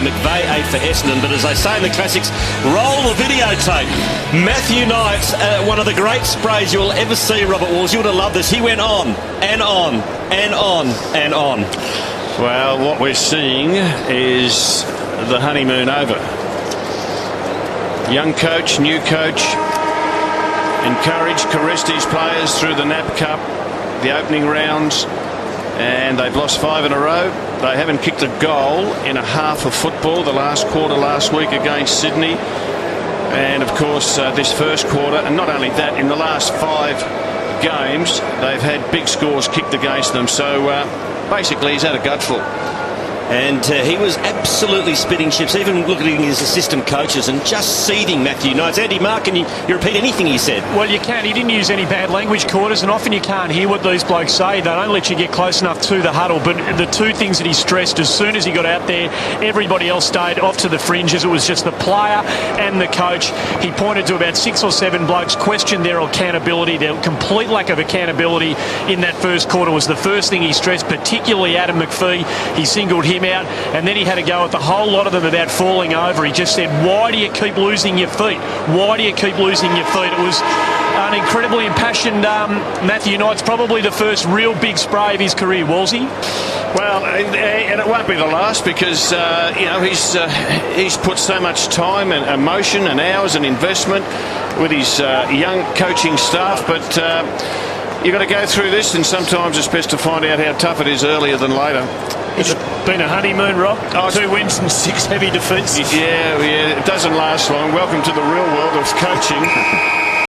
McVeigh 8 for Essendon. But as they say in the classics, roll the videotape. Matthew Knight, one of the great sprays you'll ever see, Robert Walls. You would have loved this. He went on and on and on and on. Well, what we're seeing is the honeymoon over. Young coach, new coach, encouraged, caressed his players through the NAP Cup, the opening rounds, and they've lost 5 in a row. They haven't kicked a goal in a half of football the last quarter last week against Sydney. And of course this first quarter, and not only that, in the last 5 games they've had big scores kicked against them. So basically he's had a gutful. And he was absolutely spitting chips, even looking at his assistant coaches and just seething Matthew Knight. Andy, Mark, can you repeat anything he said? Well, you can. He didn't use any bad language, Quarters, and often you can't hear what these blokes say. They don't let you get close enough to the huddle. But the two things that he stressed, as soon as he got out there, everybody else stayed off to the fringes. It was just the player and the coach. He pointed to about 6 or 7 blokes, questioned their accountability. Their complete lack of accountability in that first quarter was the first thing he stressed, particularly Adam McPhee. He singled him out, and then he had to go at the whole lot of them about falling over. He just said, why do you keep losing your feet? Why do you keep losing your feet? It was an incredibly impassioned Matthew Knight's probably the first real big spray of his career, Wolsey. Well, and it won't be the last, because you know, he's put so much time and emotion and hours and investment with his young coaching staff, but you've got to go through this, and sometimes it's best to find out how tough it is earlier than later. It's been a honeymoon, Rob. 2 wins and 6 heavy defeats. Yeah, it doesn't last long. Welcome to the real world of coaching.